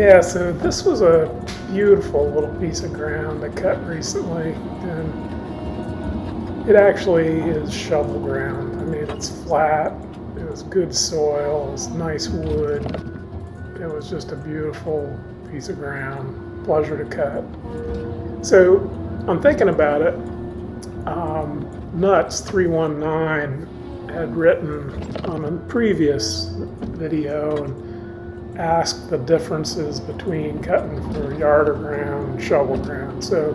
Yeah, so this was a beautiful little piece of ground I cut recently, and it actually is shovel ground. I mean, it's flat, it was good soil, it was nice wood. It was just a beautiful piece of ground, pleasure to cut. So I'm thinking about it. Nuts 319 had written on a previous video and asked the differences between cutting for yarder ground and shovel ground. So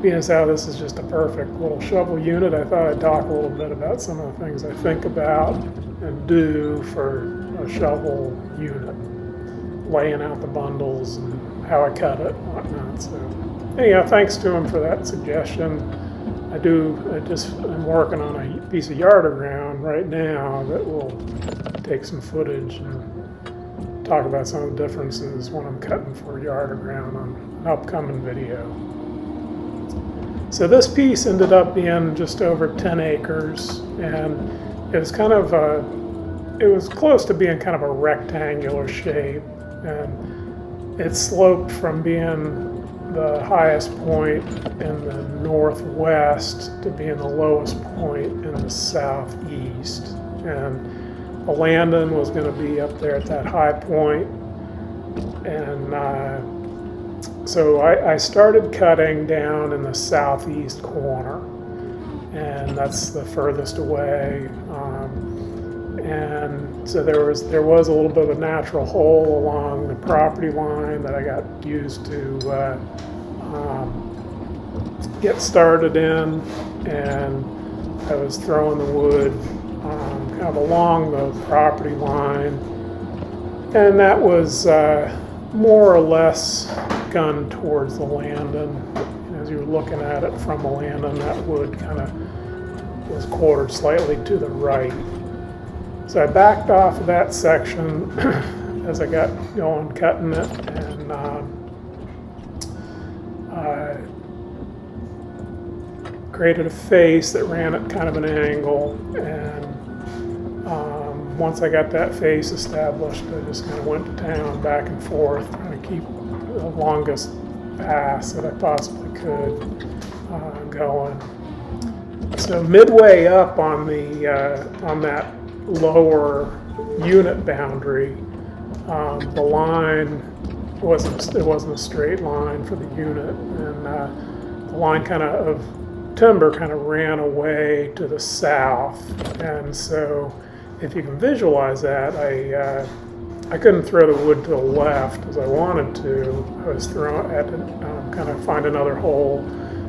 being as how this is just a perfect little shovel unit, I thought I'd talk a little bit about some of the things I think about and do for a shovel unit, laying out the bundles and how I cut it and whatnot. So anyhow, thanks to him for that suggestion. I'm working on a piece of yarder ground right now that will take some footage and talk about some of the differences when I'm cutting for yarder ground on an upcoming video. So this piece ended up being just over 10 acres, and it was it was close to being kind of a rectangular shape, and it sloped from being the highest point in the northwest to being the lowest point in the southeast. And the landing was going to be up there at that high point. And so I started cutting down in the southeast corner, and that's the furthest away. And so there was a little bit of a natural hole along the property line that I got used to get started in, and I was throwing the wood kind of along the property line, and that was more or less gunned towards the landing. As you were looking at it from the landing, that wood kind of was quartered slightly to the right. So I backed off of that section as I got going cutting it, and I created a face that ran at kind of an angle, and once I got that face established, I just kind of went to town back and forth, trying to keep the longest pass that I possibly could going. So midway up on that lower unit boundary, the line wasn't a straight line for the unit, and the line of timber kind of ran away to the south. And so if you can visualize that, I couldn't throw the wood to the left as I wanted to. I was had to kind of find another hole,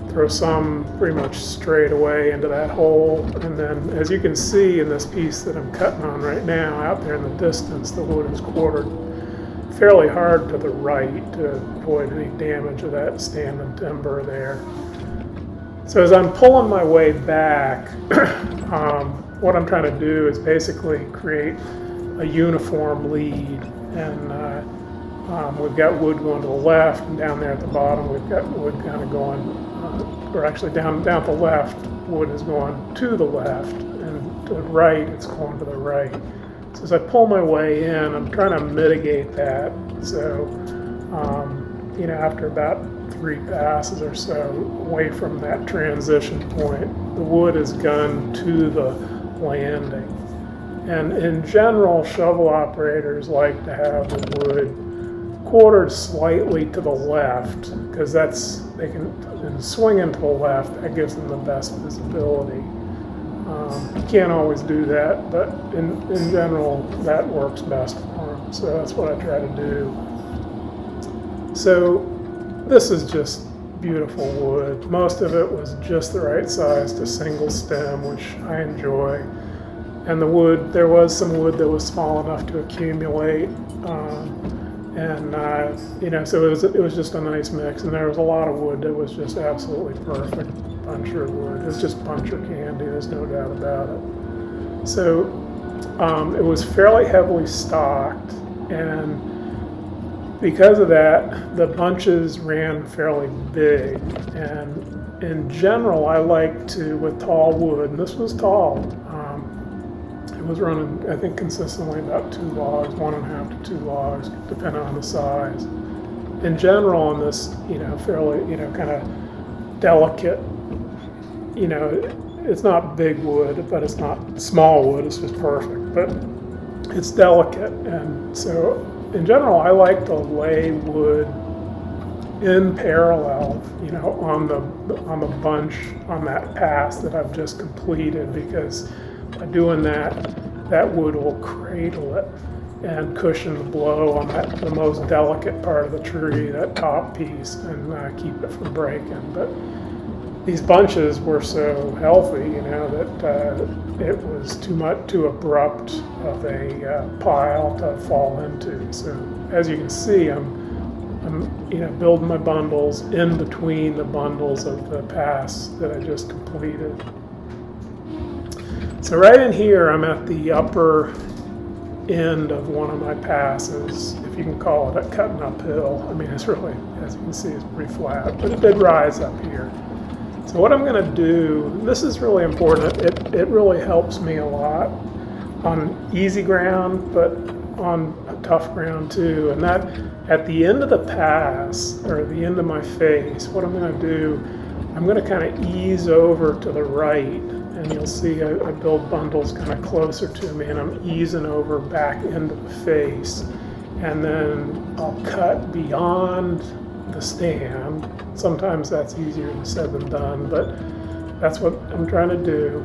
throw some pretty much straight away into that hole, and then as you can see in this piece that I'm cutting on right now, out there in the distance, the wood is quartered fairly hard to the right to avoid any damage of that standing timber there. So as I'm pulling my way back, what I'm trying to do is basically create a uniform lead, and we've got wood going to the left, and down there at the bottom we've got wood kind of going, or actually down at the left, wood is going to the left, and to the right, it's going to the right. So as I pull my way in, I'm trying to mitigate that. So, after about 3 passes or so away from that transition point, the wood is gunned to the landing. And in general, shovel operators like to have the wood quartered slightly to the left, because they can swing into the left. That gives them the best visibility. You can't always do that, but in general, that works best for them. So that's what I try to do. So this is just beautiful wood. Most of it was just the right size to single stem, which I enjoy. And the wood, there was some wood that was small enough to accumulate. So it was just a nice mix. And there was a lot of wood that was just absolutely perfect. Buncher wood. It's just buncher candy, there's no doubt about it. So it was fairly heavily stocked, and because of that, the bunches ran fairly big. And in general, I like to, with tall wood, and this was tall, it was running, I think, consistently about 2 logs, 1.5 to 2 logs, depending on the size. In general, on this, fairly, kind of delicate, it's not big wood, but it's not small wood, it's just perfect. But it's delicate, and so in general, I like to lay wood in parallel, on the bunch, on that pass that I've just completed, because by doing that wood will cradle it and cushion the blow on the most delicate part of the tree, that top piece, and keep it from breaking. But these bunches were so healthy, that it was too abrupt of a pile to fall into. So as you can see, I'm building my bundles in between the bundles of the pass that I just completed. So right in here, I'm at the upper end of one of my passes, if you can call it a cutting uphill. I mean, it's really, as you can see, it's pretty flat, but it did rise up here. So what I'm going to do, this is really important, it really helps me a lot on easy ground, but on tough ground too. And that, at the end of the pass, or the end of my face, what I'm going to do, I'm going to kind of ease over to the right, and you'll see I build bundles kind of closer to me, and I'm easing over back into the face, and then I'll cut beyond the stand. Sometimes that's easier said than done, but that's what I'm trying to do.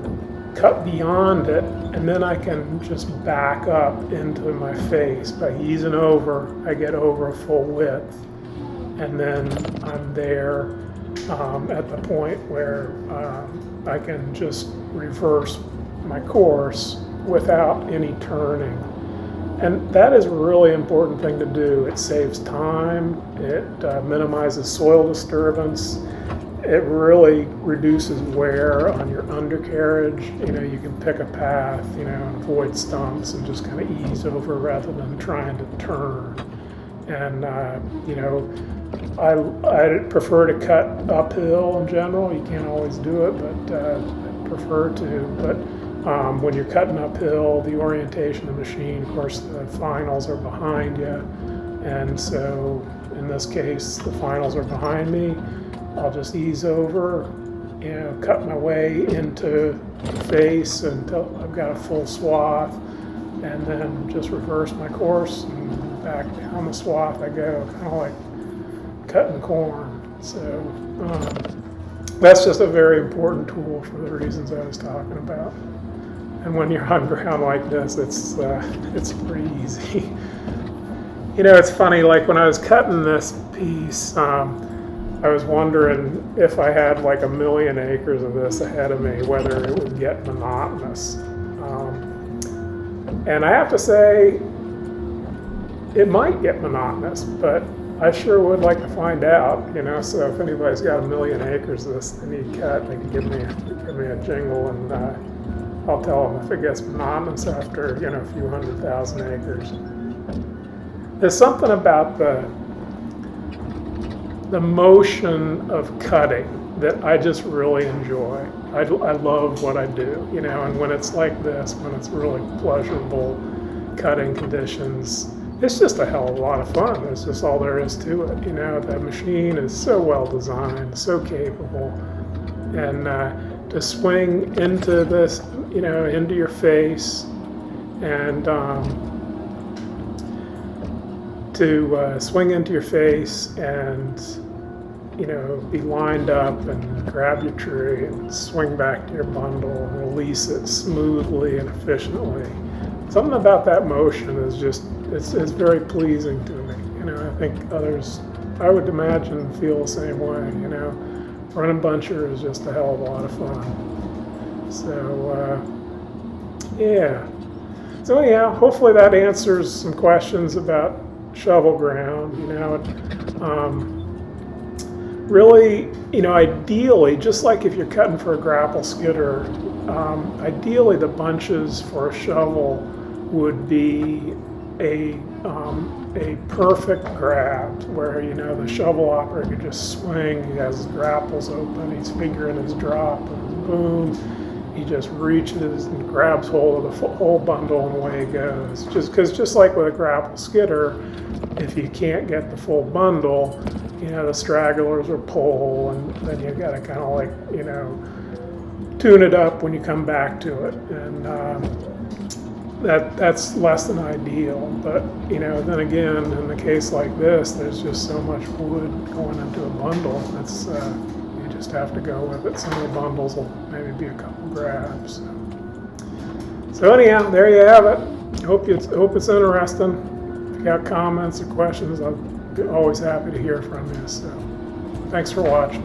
Cut beyond it, and then I can just back up into my face by easing over. I get over a full width, and then I'm there at the point where I can just reverse my course without any turning. And that is a really important thing to do. It saves time, it minimizes soil disturbance, it really reduces wear on your undercarriage. You can pick a path, and avoid stumps and just kind of ease over rather than trying to turn. And, I prefer to cut uphill in general. You can't always do it, but I prefer to. But when you're cutting uphill, the orientation of the machine, of course, the finals are behind you. And so in this case, the finals are behind me. I'll just ease over, cut my way into the face until I've got a full swath, and then just reverse my course and back down the swath I go, kind of like cutting corn. So that's just a very important tool for the reasons I was talking about. And when you're on ground like this, it's pretty easy. It's funny, like when I was cutting this piece, I was wondering if I had like 1 million acres of this ahead of me, whether it would get monotonous. And I have to say, it might get monotonous, but I sure would like to find out, so if anybody's got 1 million acres of this they need cut, they can give me a jingle, and I'll tell them if it gets monotonous after, a few 100,000 acres. There's something about the motion of cutting that I just really enjoy. I love what I do, and when it's like this, when it's really pleasurable cutting conditions, it's just a hell of a lot of fun. That's just all there is to it. The machine is so well designed, so capable, and to swing into this, into your face, and to swing into your face and be lined up and grab your tree and swing back to your bundle and release it smoothly and efficiently. Something about that motion is just, it's very pleasing to me. I think others, I would imagine, feel the same way. Running buncher is just a hell of a lot of fun. So, yeah. So yeah, hopefully that answers some questions about shovel ground. Really, ideally, just like if you're cutting for a grapple skidder, ideally the bunches for a shovel would be a perfect grab where, the shovel operator could just swing, he has his grapples open, he's figuring his drop, and boom, he just reaches and grabs hold of the whole bundle and away he goes. Just like with a grapple skidder, if you can't get the full bundle, the stragglers will pull, and then you got to kind of like, tune it up when you come back to it. And that's less than ideal. But, then again, in a case like this, there's just so much wood going into a bundle. You just have to go with it. Some of the bundles will maybe be a couple grabs. So anyhow, there you have it. Hope it's interesting. If you got comments or questions, I'm always happy to hear from you. So thanks for watching.